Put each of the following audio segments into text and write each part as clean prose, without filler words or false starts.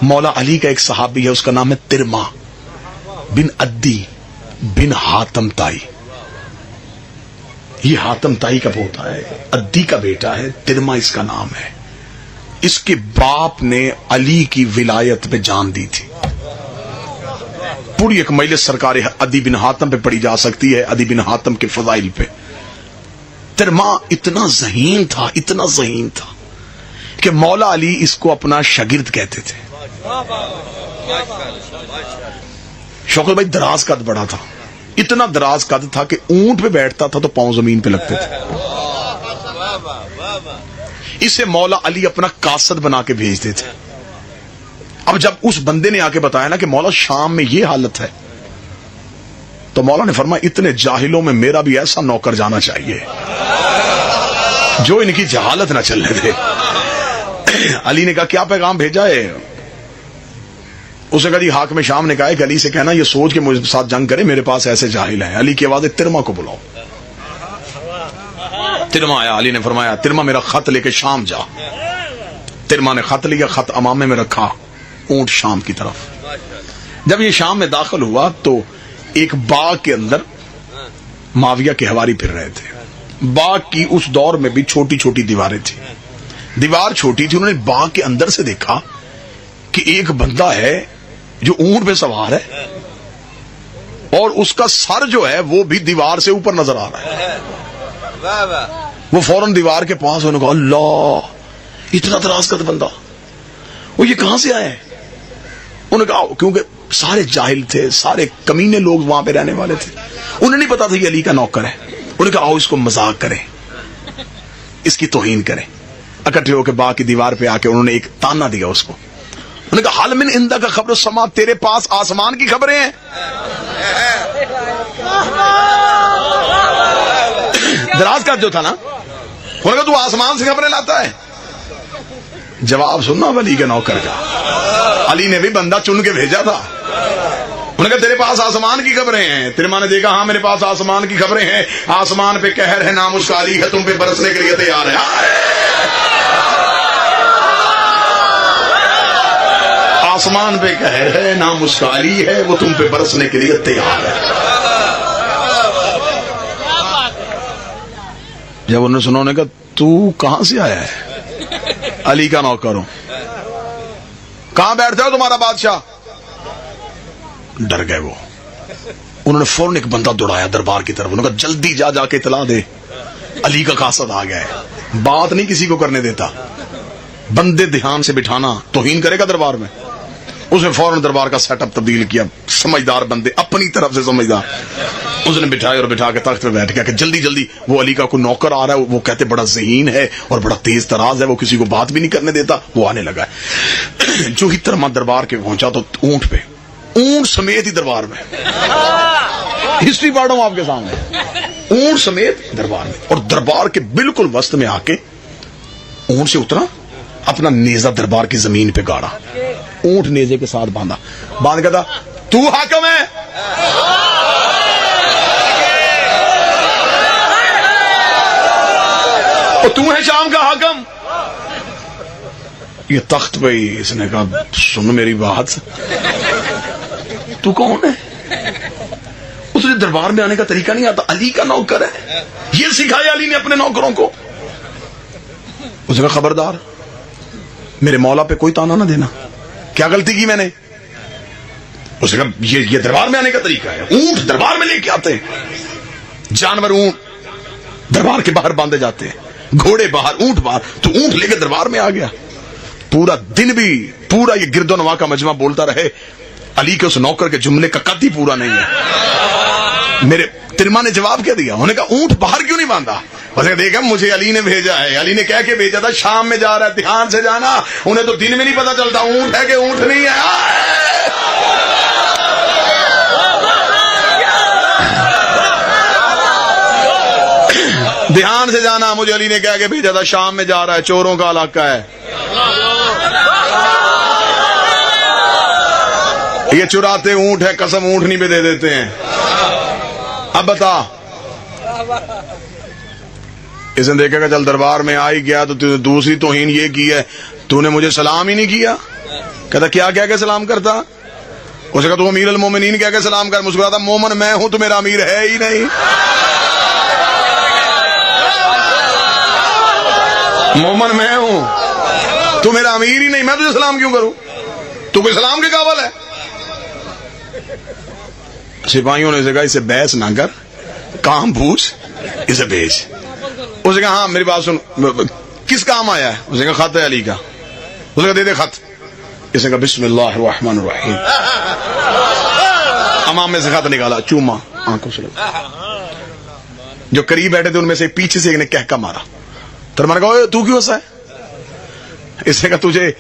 مولا علی کا ایک صحابی ہے، اس کا نام ہے ترما بن عدی بن حاتم تائی. یہ حاتم تائی کا پوتا ہے، عدی کا بیٹا ہے، ترما اس کا نام ہے. اس کے باپ نے علی کی ولایت پہ جان دی تھی. پوری ایک مجلس سرکار عدی بن حاتم پہ پڑھی جا سکتی ہے، عدی بن حاتم کے فضائل پہ. ترما اتنا ذہین تھا، اتنا ذہین تھا کہ مولا علی اس کو اپنا شاگرد کہتے تھے. شوکت بھائی دراز قد بڑا تھا، اتنا دراز قد تھا کہ اونٹ پہ بیٹھتا تھا تو پاؤں زمین پہ لگتے تھے. اسے مولا علی اپنا قاصد بنا کے بھیجتے تھے. اب جب اس بندے نے آ کے بتایا نا کہ مولا شام میں یہ حالت ہے، تو مولا نے فرمایا اتنے جاہلوں میں میرا بھی ایسا نوکر جانا چاہیے جو ان کی جہالت نہ چلنے دے. علی نے کہا کیا پیغام بھیجا ہے؟ اسے کہا جی حاکم شام نے کہا ہے کہ علی سے کہنا یہ سوچ کے مجھ ساتھ جنگ کرے، میرے پاس ایسے جاہل ہیں. علی کی آواز ہے ترما کو بلاؤ. ترما آیا. علی نے فرمایا ترما میرا خط لے کے شام جا. ترما نے خط لیا، خط امامے میں رکھا، اونٹ شام کی طرف. جب یہ شام میں داخل ہوا تو ایک باغ کے اندر معاویہ کے حواری پھر رہے تھے. باغ کی اس دور میں بھی چھوٹی چھوٹی دیواریں تھیں. دیوار چھوٹی تھی. انہوں نے باغ کے اندر سے دیکھا کہ ایک بندہ ہے جو اونٹ پہ سوار ہے اور اس کا سر جو ہے وہ بھی دیوار سے اوپر نظر آ رہا ہے. وہ فوراً دیوار کے پاس انہوں نے کہا اللہ اتنا دراز قد بندہ، وہ یہ کہاں سے آئے؟ انہوں نے کہا کیونکہ سارے جاہل تھے، سارے کمینے لوگ وہاں پہ رہنے والے تھے، انہیں نہیں پتا تھا یہ علی کا نوکر ہے. انہوں نے کہا آؤ اس کو مذاق کریں، اس کی توہین کریں. اکٹھے ہو کے باغ کی دیوار پہ آ کے انہوں نے ایک تانا دیا اس کو. انہوں نے کہا حل من عندک خبر السما، تیرے پاس آسمان کی خبریں ہیں؟ دراز کا جو تھا نا، انہوں نے کہا تو آسمان سے خبریں لاتا ہے؟ جواب سننا علی کے نوکر کا. علی نے بھی بندہ چن کے بھیجا تھا. انہوں نے کہا تیرے پاس آسمان کی خبریں ہیں؟ ترما نے دیکھا ہاں میرے پاس آسمان کی خبریں ہیں. آسمان پہ قہر ہے، نامشکاری ہے، تم پہ برسنے کے لیے تیار ہے. آسمان پہ قہر ہے، نامشکاری ہے، وہ تم پہ برسنے کے لیے تیار ہے. جب انہوں نے سنا، انہوں نے کہا تو کہاں سے آیا ہے؟ علی کا نوکر ہوں. کہاں بیٹھتے ہو تمہارا بادشاہ؟ ڈر گئے وہ. انہوں نے فوراً ایک بندہ دوڑایا دربار کی طرف. انہوں نے کہا جلدی جا کے اطلاع دے علی کا قاصد آ گیا ہے. بات نہیں کسی کو کرنے دیتا، بندے دھیان سے بٹھانا، توہین کرے گا دربار میں. اس نے فوراً دربار کا سیٹ اپ تبدیل کیا. سمجھدار بندے، اپنی طرف سے سمجھدار. اس نے بٹھائے اور بٹھا کے تخت پہ بیٹھ گیا کہ جلدی جلدی وہ علی کا کوئی نوکر آ رہا ہے. وہ کہتے بڑا ذہین ہے اور بڑا تیز تراز ہے، وہ کسی کو بات بھی نہیں کرنے دیتا. وہ آنے لگا ہے. جو ہی ترما دربار کے پہنچا تو اونٹ پہ، اونٹ سمیت ہی دربار میں. ہسٹری پڑھ رہا ہوں آپ کے سامنے. اونٹ سمیت دربار میں، اور دربار کے بالکل وسط میں آ کے اونٹ سے اترا، اپنا نیزہ دربار کی زمین پہ گاڑا. اونٹ نیزے کے ساتھ باندھا. باندھ کہتا تو حاکم ہے؟ تو ہے شام کا حاکم؟ یہ تخت پہ ہی اس نے کہا سن میری بات، تو کون ہے؟ اس نے دربار میں آنے کا طریقہ نہیں آتا. علی کا نوکر ہے، یہ سکھایا علی نے اپنے نوکروں کو. اس نے کہا خبردار میرے مولا پہ کوئی تانا نہ دینا. کیا غلطی کی میں نے؟ اس نے کہا یہ دربار میں آنے کا طریقہ ہے. اونٹ دربار میں لے کے آتے ہیں، جانور اونٹ دربار کے باہر باندھے جاتے ہیں، گھوڑے باہر، اونٹ باہر. تو اونٹ لے کے دربار میں آ گیا. پورا دن بھی پورا یہ گرد و نواح کا مجمع بولتا رہے، علی کے اس نوکر کے جملے کا قد ہی پورا نہیں ہے. میرے ترما نے جواب کیا دیا؟ انہوں نے کہا اونٹ باہر کیوں نہیں باندھا؟ اس نے دیکھا مجھے علی نے بھیجا ہے. علی نے کہہ کے بھیجا تھا شام میں جا رہا ہے، دھیان سے جانا. انہیں تو دن میں نہیں پتا چلتا اونٹ ہے کہ اونٹ نہیں ہے. دھیان سے جانا، مجھے علی نے کہہ کے بھیجا تھا شام میں جا رہا ہے، چوروں کا علاقہ ہے. یہ چراتے اونٹ ہے، قسم اونٹنی پہ دے دیتے ہیں. اب بتا، اس نے دیکھا کہ چل دربار میں آ ہی گیا تو دوسری توہین یہ کی ہے، تو نے مجھے سلام ہی نہیں کیا. کہتا کیا کہہ کے سلام کرتا؟ اس نے کہا تو امیر المومنین کہہ کے سلام کر. مسکراتا مومن میں ہوں تو میرا امیر ہے ہی نہیں. مومن میں ہوں تو میرا امیر ہی نہیں, میں تجھے سلام کیوں کروں؟ تو کوئی سلام کے قابل ہے؟ سپاہیوں نے کہا اسے بحث نہ کر, کام پوچھ, اسے بھیج. اس نے کہا ہاں میری بات سن, کس کام آیا ہے؟ اس نے کہا خط ہے علی کا. اس نے کہا دے دے خط. اس نے کہا بسم اللہ الرحمن الرحیم. امام میں سے خط نکالا, چوما آنکھوں سے لگا. جو قریب بیٹھے تھے ان میں سے پیچھے سے ایک نے کہہ کا مارا. تو میں نے کہا تو کیوں ہنسا ہے؟ اس نے کہا تجھے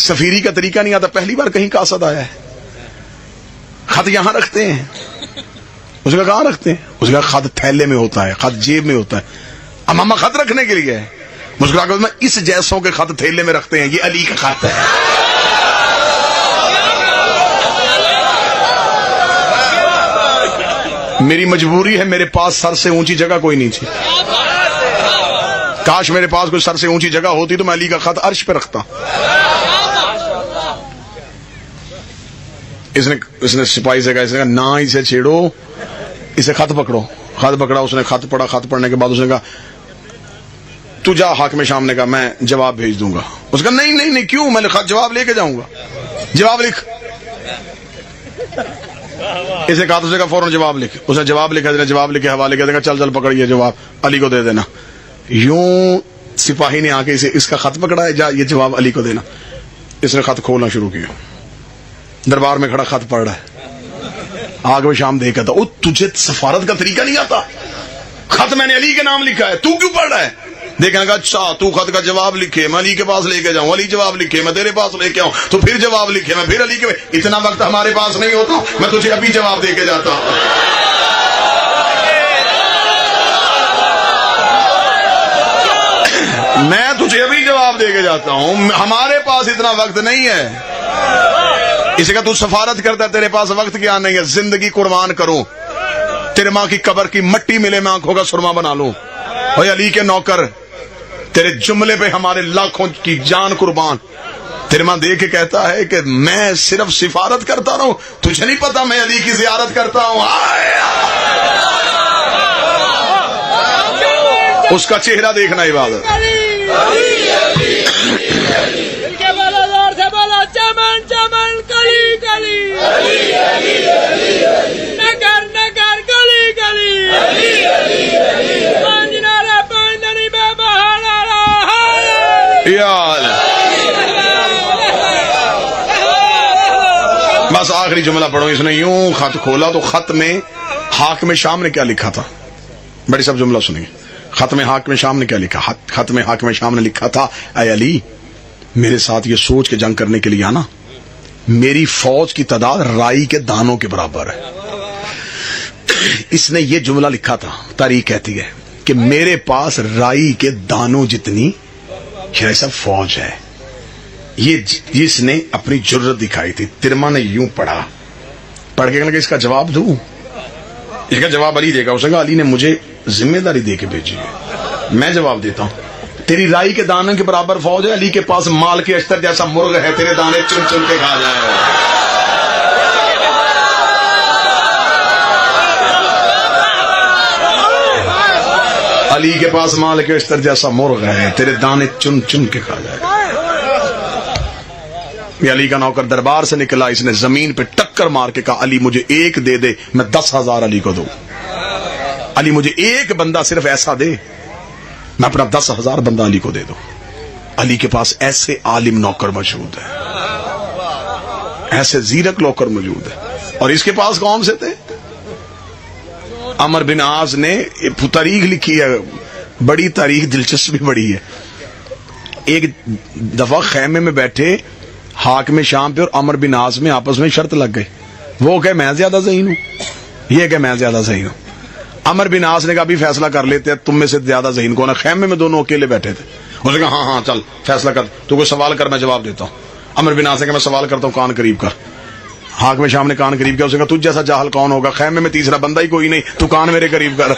سفیری کا طریقہ نہیں آتا, پہلی بار کہیں قاصد آیا ہے. خط یہاں رکھتے ہیں. اس نے کہا کہاں رکھتے ہیں؟ اس نے کہا خط تھیلے میں ہوتا ہے, خط جیب میں ہوتا ہے. امامہ خط رکھنے کے لیے ہے. مسکرا کر میں اس جیسوں کے خط تھیلے میں رکھتے ہیں, یہ علی کا خط ہے. میری مجبوری ہے, میرے پاس سر سے اونچی جگہ کوئی نہیں تھی. کاش میرے پاس کوئی سر سے اونچی جگہ ہوتی تو میں علی کا خط عرش پہ رکھتا. اس نے سپاہی سے کہا, اس نے کہا نہ اسے چھیڑو, اسے خط پکڑو. خط پکڑا, اس نے خط پڑھا. خط پڑھنے کے بعد اس نے کہا تو جا حاکم شام نے کہا میں جواب بھیج دوں گا. اس کا نہیں نہیں نہیں, کیوں, میں خط جواب لے کے جاؤں گا. جواب لکھ. اسے کہا تو اس نے کہا فوراً جواب لکھ. اس نے جواب لکھا, جواب لکھے حوالے کیا, چل چل پکڑ یہ جواب علی کو دے دینا. یوں سپاہی نے آ کے اس کا خط پکڑا ہے, جا یہ جواب علی کو دینا. اس نے خط کھولنا شروع کیا. دربار میں کھڑا خط پڑھ رہا ہے. آگے شام دیکھا تھا, تجھے سفارت کا طریقہ نہیں آتا؟ خط میں نے علی کے نام لکھا ہے, تو کیوں پڑھ رہا ہے؟ دیکھنے کا اچھا تو خط کا جواب لکھے, میں علی کے پاس لے کے جاؤں. علی جواب لکھے, میں تیرے پاس لے کے آؤں. تو پھر جواب لکھے, میں پھر علی کے. اتنا وقت ہمارے پاس نہیں ہوتا, میں تجھے ابھی جواب دے کے جاتا ہوں. میں تجھے ابھی جواب دے کے جاتا ہوں, ہمارے پاس اتنا وقت نہیں ہے. اسے کہا تو سفارت کرتا ہے, تیرے پاس وقت کیا نہیں ہے, زندگی قربان کروں, تیرے ماں کی قبر کی مٹی ملے, میں آنکھوں کا سرما بنا لوں. اوے علی کے نوکر, تیرے جملے پہ ہمارے لاکھوں کی جان قربان. تیرے ماں دیکھ کے کہتا ہے کہ میں صرف سفارت کرتا رہوں, تجھے نہیں پتا میں علی کی زیارت کرتا ہوں. اس کا چہرہ دیکھنا عبادت. چمن چمن کلی کلی نگر نگر گلی گلی پنجنارا پندنی بے بہارا. بس آخری جملہ پڑھو. اس نے یوں خط کھولا تو خط میں حاکم شام نے کیا لکھا تھا, بڑی سب جملہ سنیے. خط میں حاکم شام نے کیا لکھا؟ خط میں حاکم شام نے لکھا تھا, اے علی میرے ساتھ یہ سوچ کے جنگ کرنے کے لیے آنا, میری فوج کی تعداد رائی کے دانوں کے برابر ہے. اس نے یہ جملہ لکھا تھا, تاریخ کہتی ہے کہ میرے پاس رائی کے دانوں جتنی سب فوج ہے. یہ جس نے اپنی جرت دکھائی تھی. ترما نے یوں پڑھا, پڑھ کے کہ اس کا جواب دوں. اس کا جواب علی دے گا. اس نے کہا علی نے مجھے ذمہ داری دے کے بھیجی ہے, میں جواب دیتا ہوں. تیری رائی کے دانے کے برابر فوج ہے, علی کے پاس مال کے اشتر جیسا مرغ ہے, تیرے دانے چن چن کے کھا جائے. علی کے پاس مال کے اشتر جیسا مرغ ہے, تیرے دانے چن چن کے کھا جائے گا. یہ علی کا نوکر دربار سے نکلا, اس نے زمین پہ ٹکر مار کے کہا علی مجھے ایک دے دے, میں 10,000 علی کو دوں. علی مجھے ایک بندہ صرف ایسا دے, میں اپنا 10,000 بندہ علی کو دے دوں. علی کے پاس ایسے عالم نوکر موجود ہے, ایسے زیرک نوکر موجود ہے. اور اس کے پاس کون سے تھے؟ عمر بن عاص نے تاریخ لکھی ہے, بڑی تاریخ, دلچسپی بڑی ہے. ایک دفعہ خیمے میں بیٹھے حاکم شام پہ اور عمر بن عاص میں آپس میں شرط لگ گئی. وہ کہ میں زیادہ ذہین ہوں, یہ کہ میں زیادہ ذہین ہوں. عمر بن عاص نے کہا ابھی فیصلہ کر لیتے ہیں, تم میں سے زیادہ ذہین کون ہے. خیمے میں دونوں اکیلے بیٹھے تھے. اس نے کہا ہاں ہاں چل فیصلہ کر, تو کوئی سوال کر میں جواب دیتا ہوں. عمر بن عاص نے کہا میں سوال کرتا ہوں, کان قریب کر. حاکم شام نے کان قریب کیا. اس نے کہا تجھ جیسا جاہل کون ہوگا, خیمے میں تیسرا بندہ ہی کوئی نہیں, تو کان میرے قریب کر.